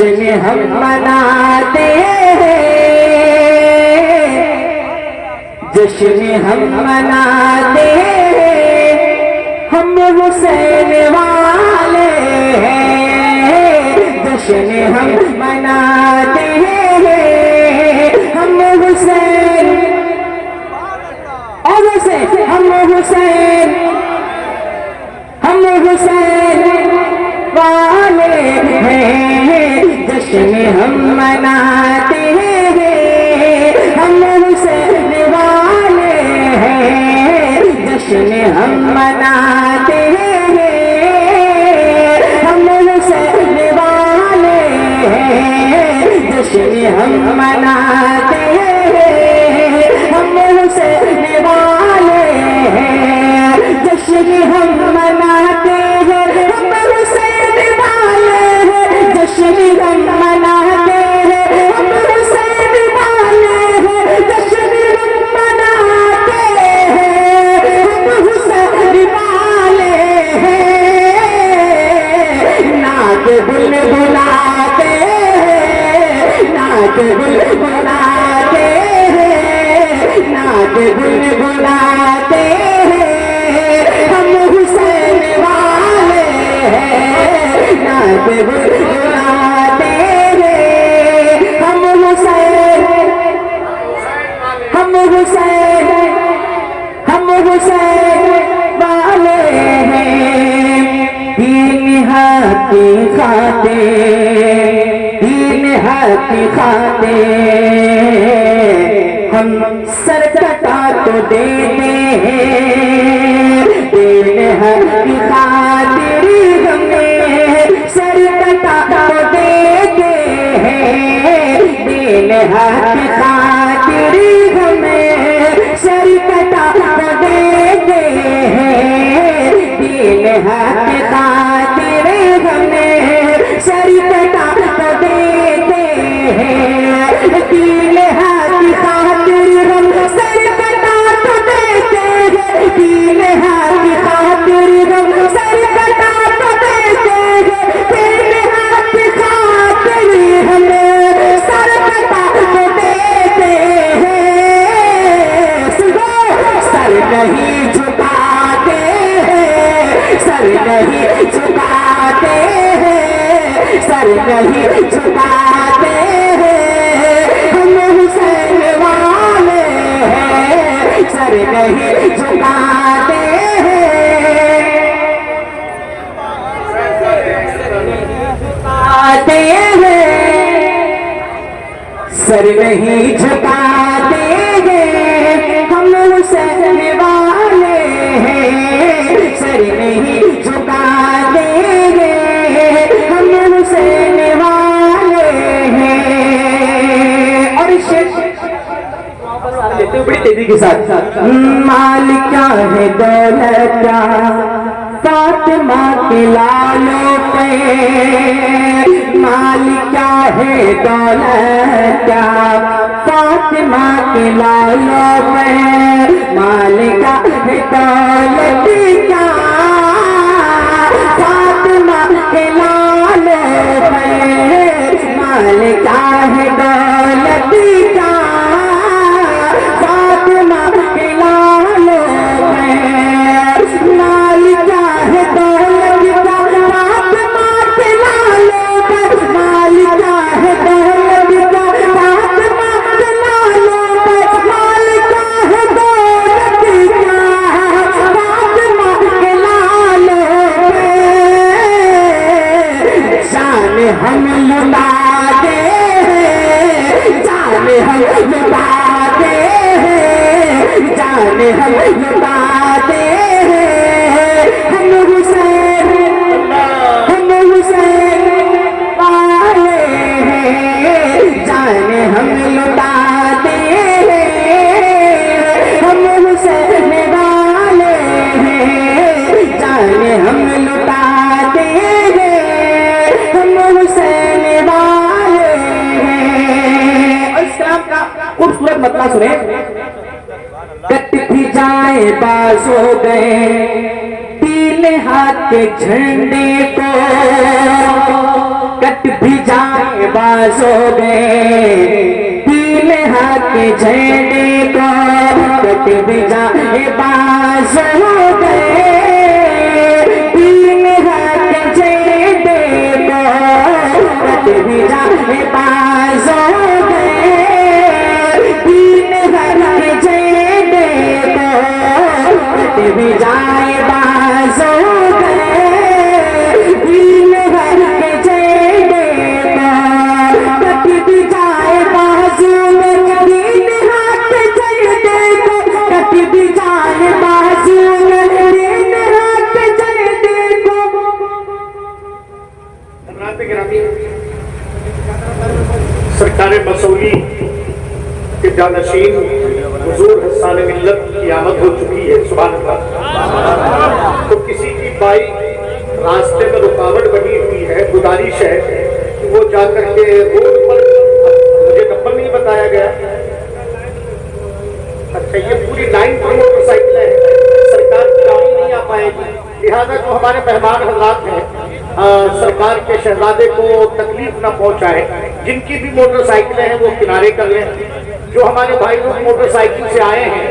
जश्न हम मनाते हैं, जश्न हम मनाते हैं, हम हुसैन वाले हैं। जश्न हम मनाते हैं, हम हुसैन और हुसैन, हम हुसैन, हम हुसैन वाले हैं। जश्न हम मनाते हैं, हम हुसैन वाले हैं। जश्न हम मनाते हैं, हम हुसैन वाले हैं। जश्न हम मनाते हैं, हम हुसैन वाले हैं। जश्न हम मनाते हैं, हम हुसैन वाले हैं। जश्न हम मनाते हैं, हम हुसैन वाले हैं। जश्न हम मनाते हैं, हम हुसैन वाले हैं। नाक बुलबुलाते हैं, नाक बुलबुलाते हैं, नाक बुलबुलाते हैं, हम हुसैन वाले हैं। नाक बुलबुलाते हैं, हम हुसैन, हम हुसैन, हम हुसैन वाले हैं। दीन हक खाते, दीन हक खाते, हम सर कटा तो देते हैं। दीन हक खातिर हमें सर कटा तो देते हैं। दीन हक खातिर हमें सर कटा तो देते हैं। दीन हक खातिर हमें सर कटा तो देते हैं। दीन हक खातिर हम सर कटा तो देते हैं। दीन हक खातिर हम सर कटा तो देते हैं। दीन हक खातिर हमें सर कटा तो देते हैं। सुनो, सर नहीं झुकाते हैं, सर नहीं झुकाते हैं, सर नहीं झुकाते हैं, हम हुसैन वाले हैं। सर नहीं झुकाते हैं, झुकाते हैं, सर नहीं झुकाते हैं, हम हुसैन वाले हैं। सर नहीं झुकाते हैं, हम हुसैन वाले हैं। और बड़ी तेजी के साथ, माल क्या है दौलत क्या, फातिमा के लालों पे। माल क्या है दौलत क्या, फातिमा के लालों पे। माल क्या है दौलत क्या, फातिमा के लालों पे। माल क्या है दौलत क्या, फातिमा के लालों पे। माल क्या है दौलत क्या, फातिमा के लालों पे। माल क्या है दौलत क्या, फातिमा के लालों पे। माल क्या है दौलत क्या, फातिमा के लालों पे। जान हम लुटा दे, जान हम लुटा दे, जान हम लुटाते हैं। हम हुसैन, हम हुसैन वाले हैं। जान हम लुटाते हैं, हम हुसैन वाले हैं। जान हम लुटाते हैं, हम हुसैन वाले हैं। और इस कलाम का खूबसूरत मतलब सुने, कट भी जाए बाज हो गए तीन हाथ के झंडे को, कट भी जाए बाजों में, तीन हाथ झंडे को कट भी जाए बाजों में, तीन हाथ झंडे को कट भी जाए बाजों में, तीन हाथ झंडे को कट भी जाए बाजों में, तीन हाथ झंडे को कट भी जाए बाजों में, तीन हाथ झंडे को कट भी जाए बाजों में, तीन हाथ झंडे को। सरकार मसूली के जानशीन हुजूर हसन मिल्लत की आमद हो चुकी है। सुभान अल्लाह। तो किसी की बाइक रास्ते में रुकावट बनी हुई है, गुजारिश है कि वो जाकर के रोड पर, मुझे नंबर नहीं बताया गया, अच्छा ये पूरी लाइन पर मोटरसाइकिल है, सरकार की गाड़ी नहीं आ पाएगी, लिहाजा जो हमारे मेहमान हजरात हैं सरकार के शहजादे को तकलीफ न पहुंचाए, जिनकी भी मोटरसाइकिलें हैं वो किनारे कर लें। जो हमारे भाई लोग मोटरसाइकिल से आए हैं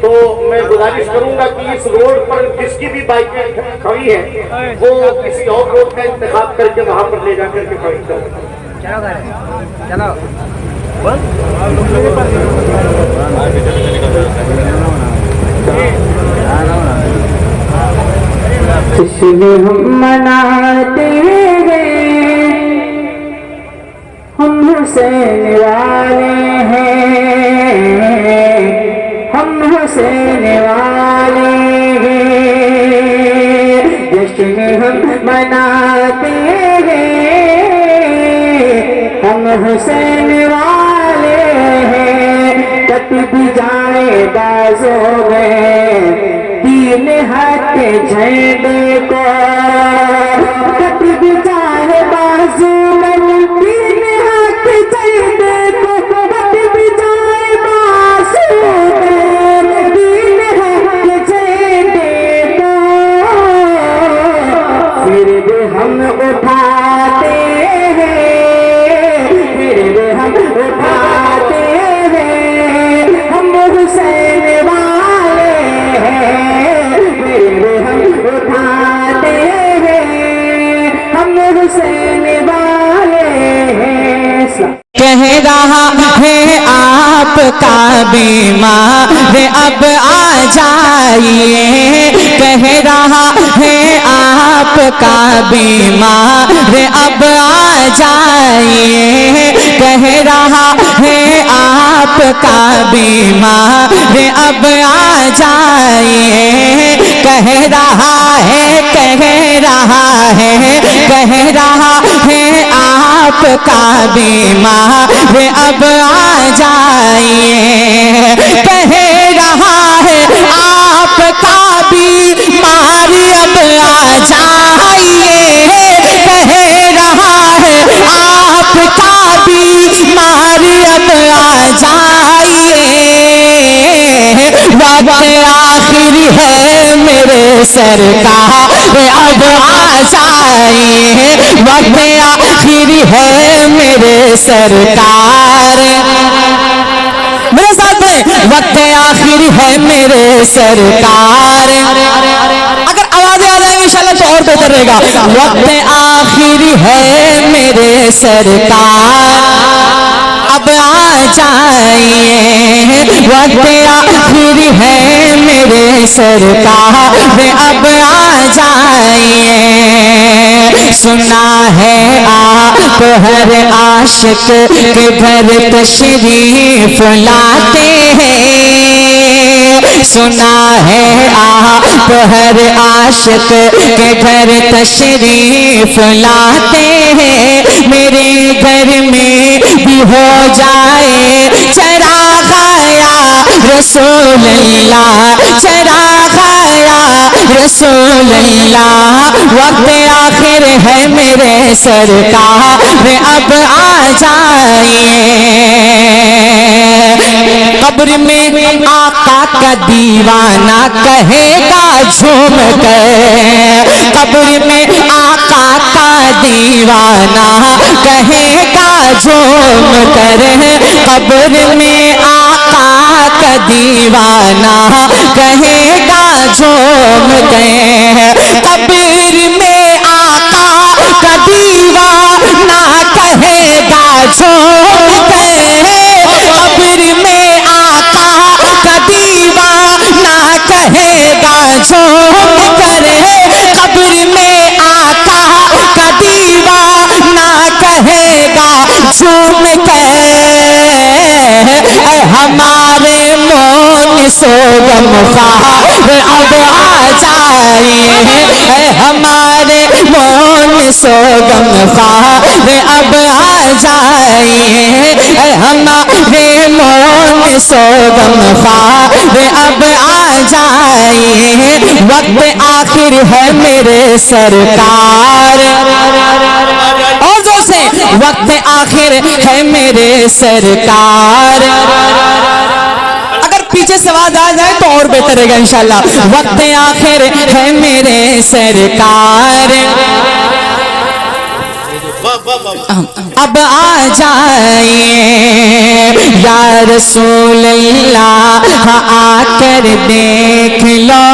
तो मैं गुजारिश करूंगा कि इस रोड पर जिसकी भी बाइकें खड़ी हैं वो किसी और रोड का इंतखाब करके वहां पर ले जाकर के खड़ी करें। चलो खुशी हम मनाते हैं, हम हुसैन वाले हैं, हम हुसैन वाले हैं, जश्न हम मनाते हैं, हम हुसैन वाले हैं, कट भी जाए बाजों में, तीन हाथ झंडे को कट भी जाए बाजू में, तीन हाथ झंडे को कट भी जाए बाजू में, तीन हाथ झंडे को फिर भी हम उठाते हैं, फिर भी हम उठाते हैं, हम हुसैन वाले हैं, हम उठाते हैं, हम हुसैन वाले हैं। कह रहा है आपका बीमार अब आ जाइए, कह रहा है आपका बीमार अब आ जाइए, कह रहा है आपका बीमार अब आ जाइए, कह रहा है, कह रहा है, कह रहा है आपका बीमार अब आ जाइए, कह रहा है आपका बीमार अब आ जाइए, कह रहा है आपका बीमार अब आ जाइए, वक्त आखिरी है मेरे सरकार अब आ जाइए, वक्त आखिरी है मेरे सरकार, मेरे साथ में वक्त आखिरी है मेरे सरकार। अगर आवाजें आ जाएंगी इंशाल्लाह तो और बेहतर रहेगा। वक्त आखिरी है मेरे सरकार अब आ जाइए, वक्त आखिरी है मेरे सरकार अब आ जाइए, सुना है आप हर आशिक के घर तशरीफ लाते हैं, सुना है आप हर आशिक के घर तशरीफ लाते हैं, मेरे घर में भी हो जाए चराग या रसूल अल्लाह, चराग या रसूल अल्लाह, वक्त आखिर है मेरे सरकार अब आ जाइए, कब्र में आका का दीवाना कहेगा झूम कर, कब्र में आका का दीवाना कहेगा झूम कर, कब्र में आका का दीवाना कहेगा झूम कर, कब्र में आका का दीवाना कहेगा झूम कर, कब्र में आका का दीवाना कहेगा झूम कर, कब्र में आका का दीवाना कहेगा झूम कर, हमारे मौन सोगम ख्वाब अब आ जाए, हमारे मौन सोगम ख्वाब अब आ जाए, हमारे मौन सोगम ख्वाब अब आ जाए, वक्त आखिर है मेरे सरकार, और जो से वक्त आखिर है मेरे सरकार। अगर पीछे से आवाज आ जाए तो और बेहतर रहेगा इंशाल्लाह। वक्त आखिर है मेरे सरकार, अब आ जाए या रसूल अल्लाह आकर देख लो,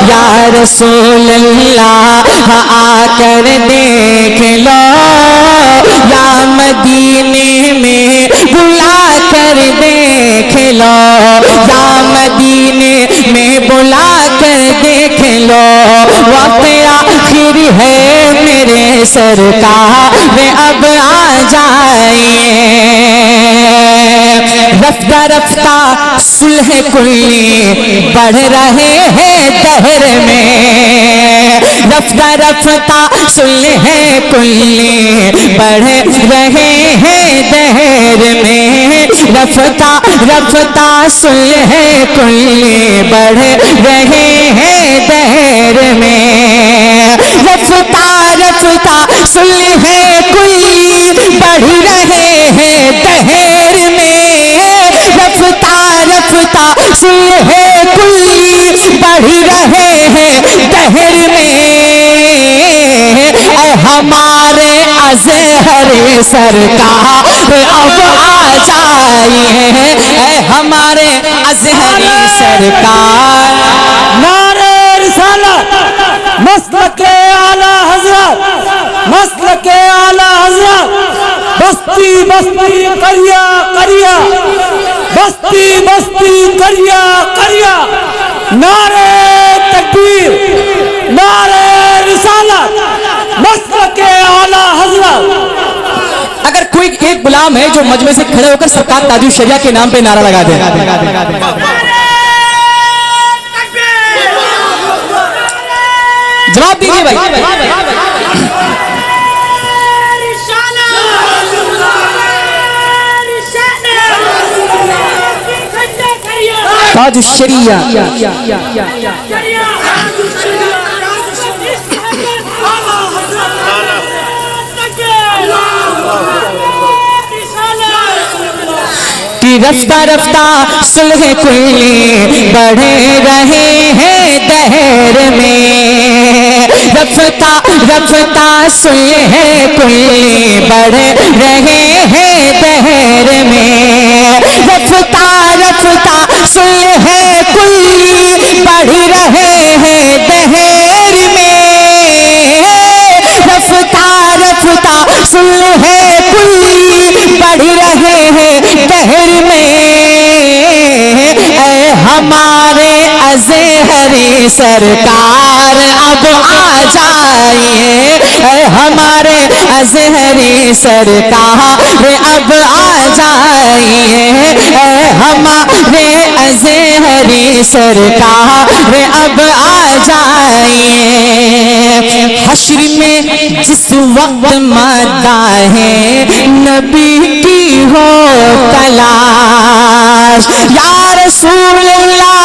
या रसूल अल्लाह आकर देख लो, या मदीने में बुला कर देख लो, या मदीने में बुला कर देख लो, वक्त आखिर है मेरे सरकार अब आ जाए, रफ्ता रफ्ता सुलह कुल्ली बढ़ रहे हैं दहर में, रफ्ता रफ्ता सुलह कुल्ली बढ़ रहे हैं दहर में, रफ्ता रफ्ता सुलह कुल्ली बढ़ रहे हैं दहर में, रफ्ता रफ्ता सुलह कुल्ली बढ़ रहे हैं दहर में, रफ्ता रफ्ता सुलह कुल्ली बढ़ रहे हैं दहर में, हमारे अज़हर सरकार अब आ जाए, हमारे अज़हर सरकार। नारे रिसालत मसलके आला हज़रत, मसलके आला हज़रत, बस्ती बस्ती करिया करिया, बस्ती बस्ती करिया करिया, नारे तकबीर, नारे रिसालत, मसलके आला हज़रत। अगर कोई एक गुलाम है जो मजमे से खड़े होकर सरकार ताजुल शरिया के नाम पे नारा लगा दे, जवाब दीजिए भाई। ताजुल शरिया कि रफ्ता रफ्ता सुलह कुल्ली बढ़े रहे हैं दहर में, रफ्ता रफ्ता सुलह कुल्ली बढ़ रहे हैं दहर में, रफ्ता रफ्ता सुलह कुल्ली बढ़ रहे हैं दहर में, रफ्ता रफ्ता सुलह कुल्ली बढ़ रहे हैं दहर में, हमारे अज़हरी सरकार अब आ जाए, हमारे अज़हरी सरकार अब आ जाए, हमारे अज़हरी सरकार अब आ जाए। हश्र में जिस वक्त मदाहे नबी की हो तलाश, या रसूल अल्लाह,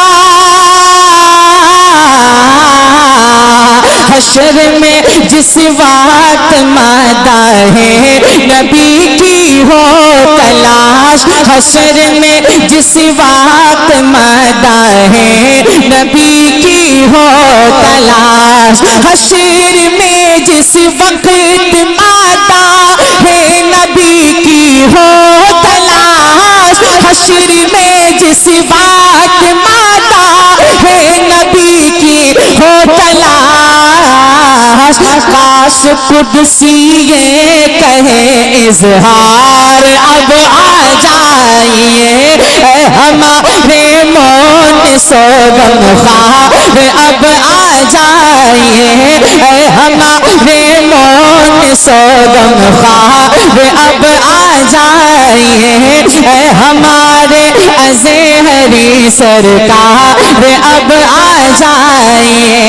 हश्र में जिस वक्त मदाहे नबी की हो तलाश, हश्र में जिस वक्त मदाहे नबी की हो तलाश, हश्र में जिस वक्त माता है नबी की हो तलाश, हश्र में जिस वक्त माता है नबी की हो तलाश, काश कुदसी ये कहे इजहार अब आ जाइए, हमारे मौन सोगम ख्वाब अब आ जाइए, हमारे मौन सोगम ख्वाब अब आ जाइए, हमारे अज़हरी सरकार अब आ जाइए।